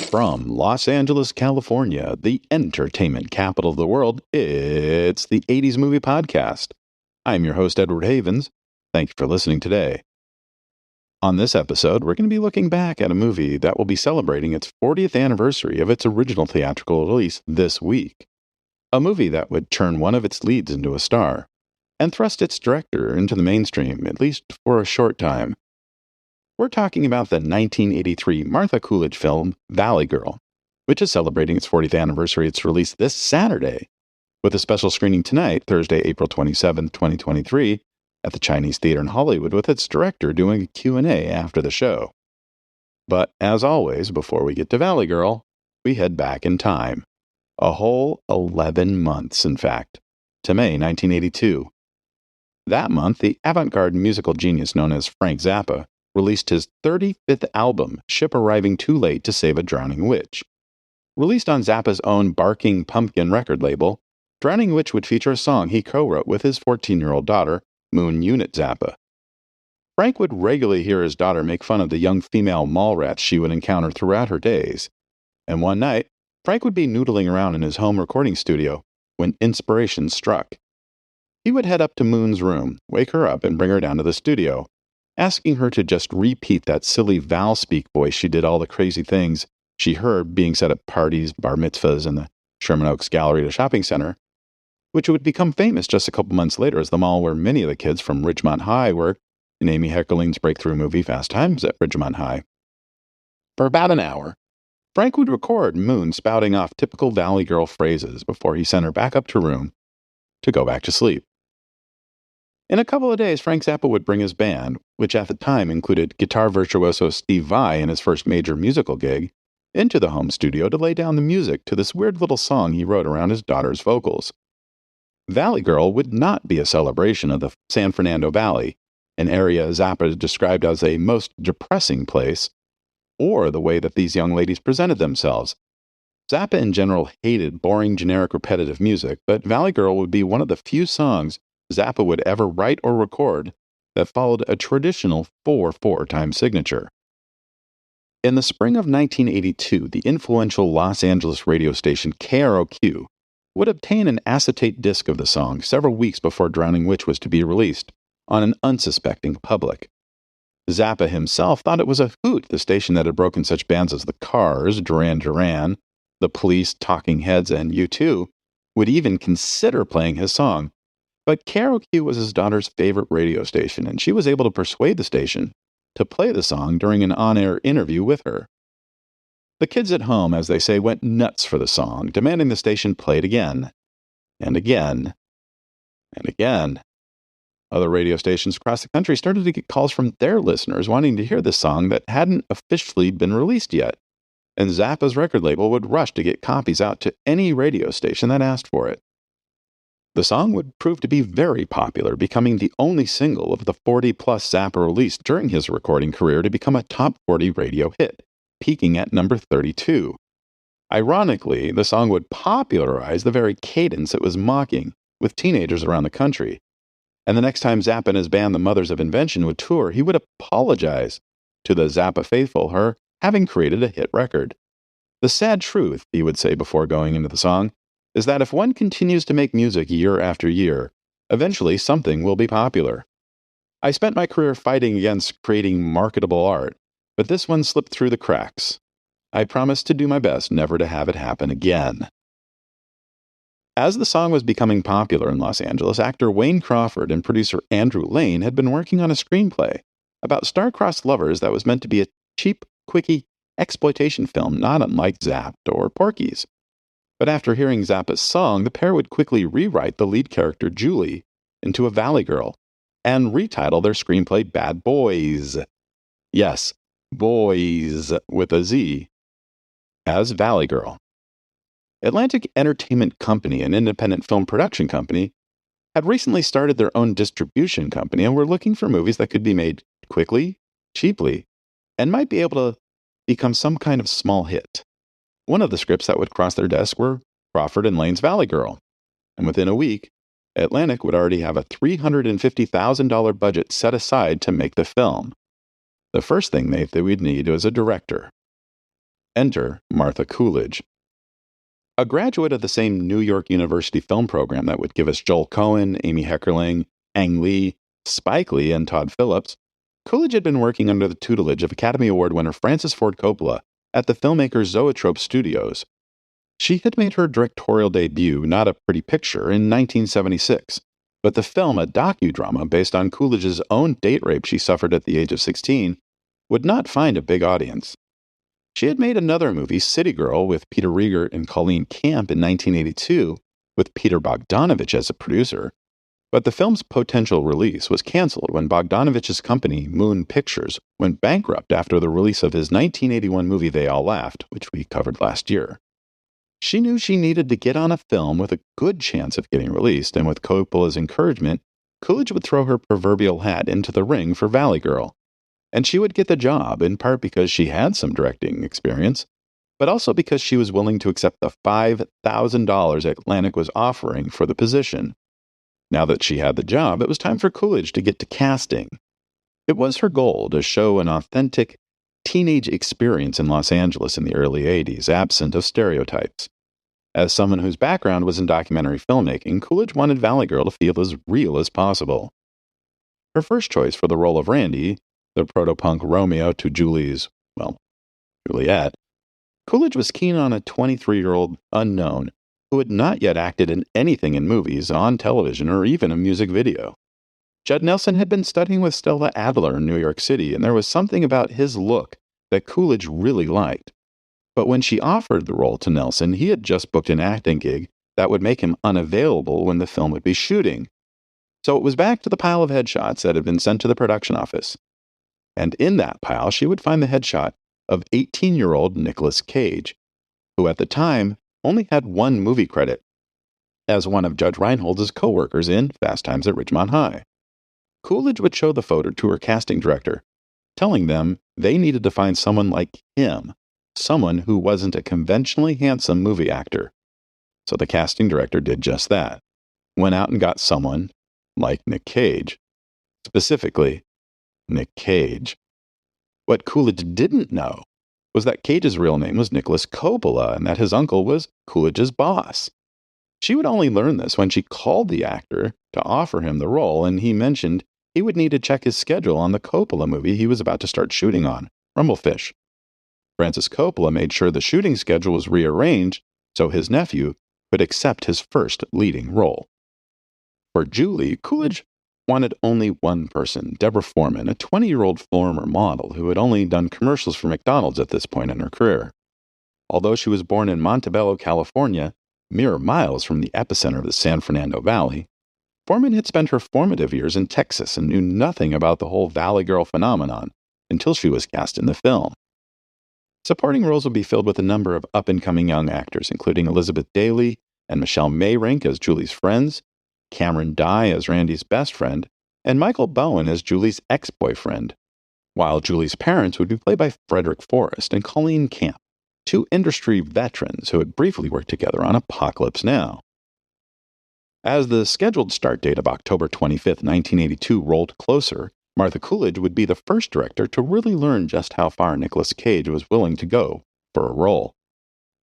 From Los Angeles, California, the entertainment capital of the world, it's the 80s Movie Podcast. I'm your host, Edward Havens. Thank you for listening today. On this episode, we're going to be looking back at a movie that will be celebrating its 40th anniversary of its original theatrical release this week. A movie that would turn one of its leads into a star and thrust its director into the mainstream, at least for a short time. We're talking about the 1983 Martha Coolidge film, Valley Girl, which is celebrating its 40th anniversary. It's released this Saturday, with a special screening tonight, Thursday, April 27, 2023, at the Chinese Theater in Hollywood, with its director doing a Q&A after the show. But as always, before we get to Valley Girl, we head back in time. A whole 11 months, in fact, to May 1982. That month, the avant-garde musical genius known as Frank Zappa released his 35th album, Ship Arriving Too Late to Save a Drowning Witch. Released on Zappa's own Barking Pumpkin record label, Drowning Witch would feature a song he co-wrote with his 14-year-old daughter, Moon Unit Zappa. Frank would regularly hear his daughter make fun of the young female mall rats she would encounter throughout her days. And one night, Frank would be noodling around in his home recording studio when inspiration struck. He would head up to Moon's room, wake her up, and bring her down to the studio, asking her to just repeat that silly Val speak voice she did all the crazy things she heard being said at parties, bar mitzvahs, and the Sherman Oaks Galleria Shopping Center, which would become famous just a couple months later as the mall where many of the kids from Ridgemont High were in Amy Heckerling's breakthrough movie Fast Times at Ridgemont High. For about an hour, Frank would record Moon spouting off typical Valley Girl phrases before he sent her back up to her room to go back to sleep. In a couple of days, Frank Zappa would bring his band, which at the time included guitar virtuoso Steve Vai in his first major musical gig, into the home studio to lay down the music to this weird little song he wrote around his daughter's vocals. Valley Girl would not be a celebration of the San Fernando Valley, an area Zappa described as a most depressing place, or the way that these young ladies presented themselves. Zappa in general hated boring, generic, repetitive music, but Valley Girl would be one of the few songs Zappa would ever write or record that followed a traditional 4/4 time signature. In the spring of 1982, the influential Los Angeles radio station KROQ would obtain an acetate disc of the song several weeks before Drowning Witch was to be released on an unsuspecting public. Zappa himself thought it was a hoot the station that had broken such bands as the Cars, Duran Duran, the Police, Talking Heads, and U2 would even consider playing his song. But KROQ was his daughter's favorite radio station, and she was able to persuade the station to play the song during an on-air interview with her. The kids at home, as they say, went nuts for the song, demanding the station play it again, and again, and again. Other radio stations across the country started to get calls from their listeners wanting to hear this song that hadn't officially been released yet, and Zappa's record label would rush to get copies out to any radio station that asked for it. The song would prove to be very popular, becoming the only single of the 40-plus Zappa released during his recording career to become a top 40 radio hit, peaking at number 32. Ironically, the song would popularize the very cadence it was mocking with teenagers around the country. And the next time Zappa and his band, the Mothers of Invention, would tour, he would apologize to the Zappa faithful for having created a hit record. The sad truth, he would say before going into the song, is that if one continues to make music year after year, eventually something will be popular. I spent my career fighting against creating marketable art, but this one slipped through the cracks. I promise to do my best never to have it happen again. As the song was becoming popular in Los Angeles, actor Wayne Crawford and producer Andrew Lane had been working on a screenplay about star-crossed lovers that was meant to be a cheap, quickie exploitation film not unlike Zapped or Porky's. But after hearing Zappa's song, the pair would quickly rewrite the lead character, Julie, into a Valley Girl and retitle their screenplay Bad Boys. Yes, boys with a Z, as Valley Girl. Atlantic Entertainment Company, an independent film production company, had recently started their own distribution company and were looking for movies that could be made quickly, cheaply, and might be able to become some kind of small hit. One of the scripts that would cross their desk were Crawford and Lane's Valley Girl, and within a week, Atlantic would already have a $350,000 budget set aside to make the film. The first thing they would need was a director. Enter Martha Coolidge. A graduate of the same New York University film program that would give us Joel Coen, Amy Heckerling, Ang Lee, Spike Lee, and Todd Phillips, Coolidge had been working under the tutelage of Academy Award winner Francis Ford Coppola at the filmmaker Zoetrope Studios. She had made her directorial debut, Not a Pretty Picture, in 1976, but the film, a docudrama based on Coolidge's own date rape she suffered at the age of 16, would not find a big audience. She had made another movie, City Girl, with Peter Riegert and Colleen Camp in 1982, with Peter Bogdanovich as a producer, but the film's potential release was canceled when Bogdanovich's company, Moon Pictures, went bankrupt after the release of his 1981 movie They All Laughed, which we covered last year. She knew she needed to get on a film with a good chance of getting released, and with Coppola's encouragement, Coolidge would throw her proverbial hat into the ring for Valley Girl. And she would get the job, in part because she had some directing experience, but also because she was willing to accept the $5,000 Atlantic was offering for the position. Now that she had the job, it was time for Coolidge to get to casting. It was her goal to show an authentic teenage experience in Los Angeles in the early 80s, absent of stereotypes. As someone whose background was in documentary filmmaking, Coolidge wanted Valley Girl to feel as real as possible. Her first choice for the role of Randy, the proto-punk Romeo to Julie's, Juliet, Coolidge was keen on a 23-year-old unknown who had not yet acted in anything in movies, on television, or even a music video. Judd Nelson had been studying with Stella Adler in New York City, and there was something about his look that Coolidge really liked. But when she offered the role to Nelson, he had just booked an acting gig that would make him unavailable when the film would be shooting. So it was back to the pile of headshots that had been sent to the production office. And in that pile, she would find the headshot of 18-year-old Nicolas Cage, who at the time only had one movie credit as one of Judge Reinhold's co-workers in Fast Times at Ridgemont High. Coolidge would show the photo to her casting director, telling them they needed to find someone like him, someone who wasn't a conventionally handsome movie actor. So the casting director did just that, went out and got someone like Nick Cage. Specifically, Nick Cage. What Coolidge didn't know was that Cage's real name was Nicholas Coppola and that his uncle was Coolidge's boss. She would only learn this when she called the actor to offer him the role, and he mentioned he would need to check his schedule on the Coppola movie he was about to start shooting on, Rumblefish. Francis Coppola made sure the shooting schedule was rearranged so his nephew could accept his first leading role. For Julie, Coolidge wanted only one person, Deborah Foreman, a 20-year-old former model who had only done commercials for McDonald's at this point in her career. Although she was born in Montebello, California, mere miles from the epicenter of the San Fernando Valley, Foreman had spent her formative years in Texas and knew nothing about the whole Valley Girl phenomenon until she was cast in the film. Supporting roles would be filled with a number of up-and-coming young actors, including Elizabeth Daly and Michelle Mayrink as Julie's friends, Cameron Dye as Randy's best friend, and Michael Bowen as Julie's ex-boyfriend, while Julie's parents would be played by Frederick Forrest and Colleen Camp, two industry veterans who had briefly worked together on Apocalypse Now. As the scheduled start date of October 25, 1982 rolled closer, Martha Coolidge would be the first director to really learn just how far Nicolas Cage was willing to go for a role.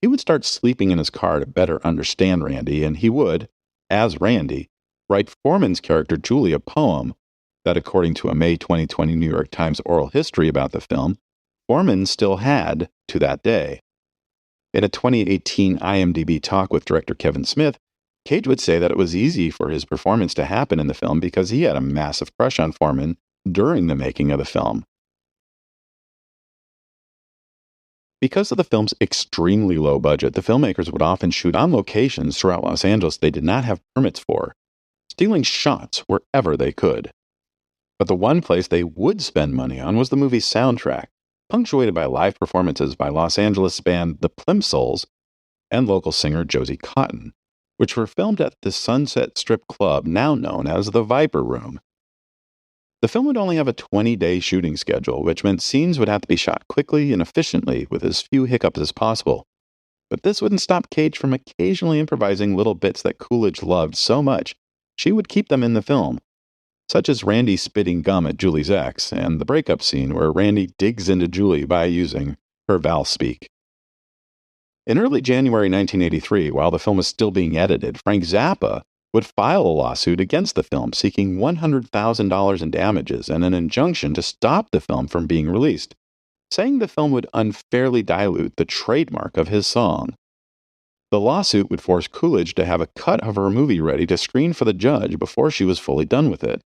He would start sleeping in his car to better understand Randy, and he would, as Randy, write Foreman's character Julie a poem that, according to a May 2020 New York Times oral history about the film, Foreman still had to that day. In a 2018 IMDb talk with director Kevin Smith, Cage would say that it was easy for his performance to happen in the film because he had a massive crush on Foreman during the making of the film. Because of the film's extremely low budget, the filmmakers would often shoot on locations throughout Los Angeles they did not have permits for, stealing shots wherever they could. But the one place they would spend money on was the movie's soundtrack, punctuated by live performances by Los Angeles band The Plimsolls and local singer Josie Cotton, which were filmed at the Sunset Strip Club, now known as the Viper Room. The film would only have a 20-day shooting schedule, which meant scenes would have to be shot quickly and efficiently with as few hiccups as possible. But this wouldn't stop Cage from occasionally improvising little bits that Coolidge loved so much she would keep them in the film, such as Randy spitting gum at Julie's ex and the breakup scene where Randy digs into Julie by using her Val speak. In early January 1983, while the film was still being edited, Frank Zappa would file a lawsuit against the film seeking $100,000 in damages and an injunction to stop the film from being released, saying the film would unfairly dilute the trademark of his song. The lawsuit would force Coolidge to have a cut of her movie ready to screen for the judge before she was fully done with it.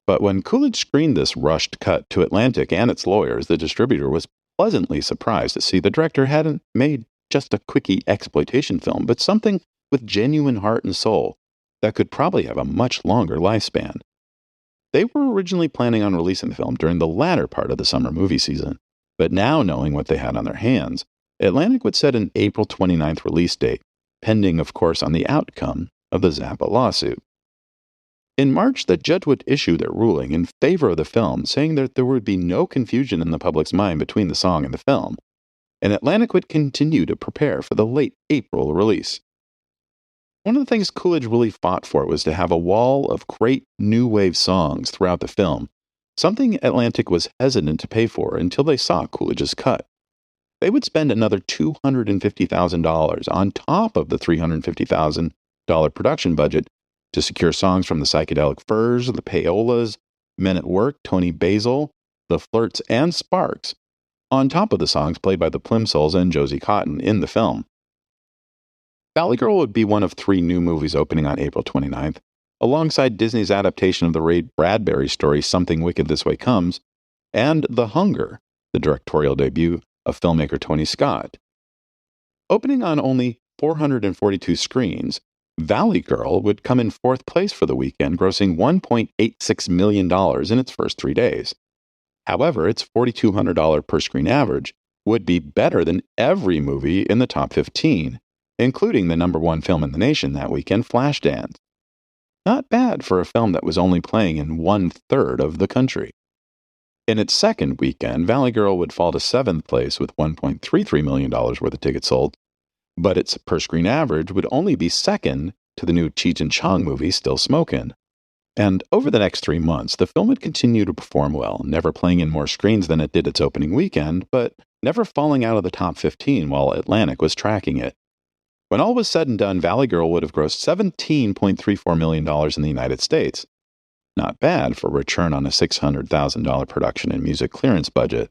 But when Coolidge screened this rushed cut to Atlantic and its lawyers, the distributor was pleasantly surprised to see the director hadn't made just a quickie exploitation film, but something with genuine heart and soul that could probably have a much longer lifespan. They were originally planning on releasing the film during the latter part of the summer movie season, but now knowing what they had on their hands, Atlantic would set an April 29th release date, pending, of course, on the outcome of the Zappa lawsuit. In March, the judge would issue their ruling in favor of the film, saying that there would be no confusion in the public's mind between the song and the film, and Atlantic would continue to prepare for the late April release. One of the things Coolidge really fought for was to have a wall of great new wave songs throughout the film, something Atlantic was hesitant to pay for until they saw Coolidge's cut. They would spend another $250,000 on top of the $350,000 production budget to secure songs from the Psychedelic Furs, the Payolas, Men at Work, Tony Basil, the Flirts, and Sparks, on top of the songs played by the Plimsolls and Josie Cotton in the film. Valley Girl would be one of 3 new movies opening on April 29th, alongside Disney's adaptation of the Ray Bradbury story Something Wicked This Way Comes, and The Hunger, the directorial debut of filmmaker Tony Scott. Opening on only 442 screens, Valley Girl would come in 4th place for the weekend, grossing $1.86 million in its first 3 days. However, its $4,200 per screen average would be better than every movie in the top 15, including the number 1 film in the nation that weekend, Flashdance. Not bad for a film that was only playing in 1/3 of the country. In its second weekend, Valley Girl would fall to 7th place with $1.33 million worth of tickets sold, but its per-screen average would only be second to the new Cheech and Chong movie, Still Smokin'. And over the next 3 months, the film would continue to perform well, never playing in more screens than it did its opening weekend, but never falling out of the top 15 while Atlantic was tracking it. When all was said and done, Valley Girl would have grossed $17.34 million in the United States. Not bad for a return on a $600,000 production and music clearance budget.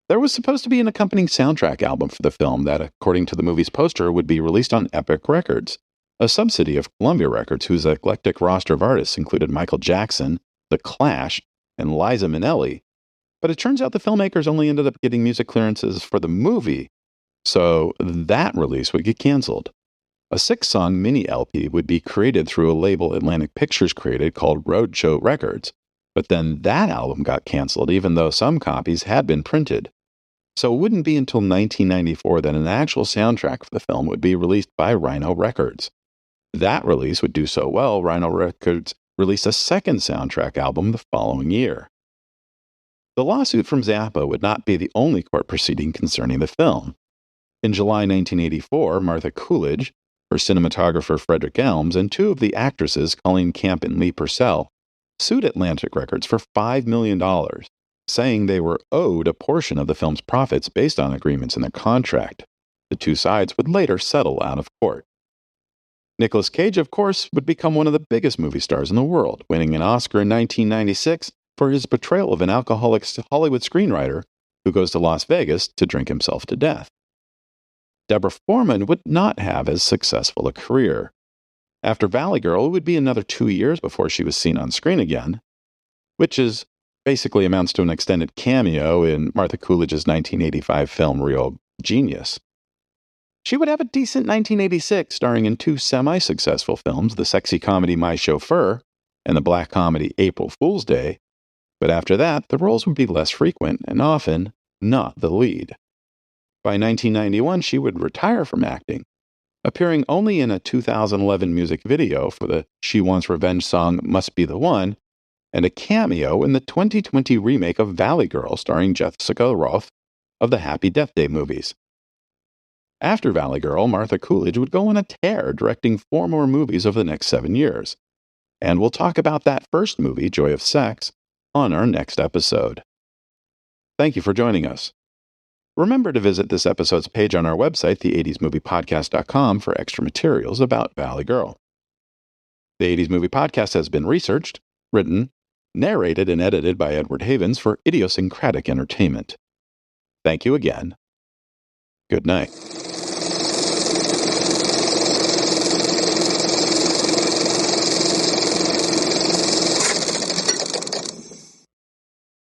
There was supposed to be an accompanying soundtrack album for the film that, according to the movie's poster, would be released on Epic Records, a subsidy of Columbia Records whose eclectic roster of artists included Michael Jackson, The Clash, and Liza Minnelli. But it turns out the filmmakers only ended up getting music clearances for the movie, so that release would get canceled. A 6-song mini LP would be created through a label Atlantic Pictures created called Roadshow Records, but then that album got canceled even though some copies had been printed. So it wouldn't be until 1994 that an actual soundtrack for the film would be released by Rhino Records. That release would do so well, Rhino Records released a second soundtrack album the following year. The lawsuit from Zappa would not be the only court proceeding concerning the film. In July 1984, Martha Coolidge, her cinematographer Frederick Elms, and 2 of the actresses, Colleen Camp and Lee Purcell, sued Atlantic Records for $5 million, saying they were owed a portion of the film's profits based on agreements in their contract. The 2 sides would later settle out of court. Nicolas Cage, of course, would become one of the biggest movie stars in the world, winning an Oscar in 1996 for his portrayal of an alcoholic Hollywood screenwriter who goes to Las Vegas to drink himself to death. Deborah Foreman would not have as successful a career. After Valley Girl, it would be another 2 years before she was seen on screen again, which is basically amounts to an extended cameo in Martha Coolidge's 1985 film Real Genius. She would have a decent 1986, starring in 2 semi-successful films, the sexy comedy My Chauffeur and the black comedy April Fool's Day, but after that, the roles would be less frequent and often not the lead. By 1991, she would retire from acting, appearing only in a 2011 music video for the She Wants Revenge song Must Be the One, and a cameo in the 2020 remake of Valley Girl starring Jessica Rothe of the Happy Death Day movies. After Valley Girl, Martha Coolidge would go on a tear, directing 4 more movies over the next 7 years. And we'll talk about that first movie, Joy of Sex, on our next episode. Thank you for joining us. Remember to visit this episode's page on our website, the80smoviepodcast.com, for extra materials about Valley Girl. The 80s Movie Podcast has been researched, written, narrated, and edited by Edward Havens for idiosyncratic entertainment. Thank you again. Good night.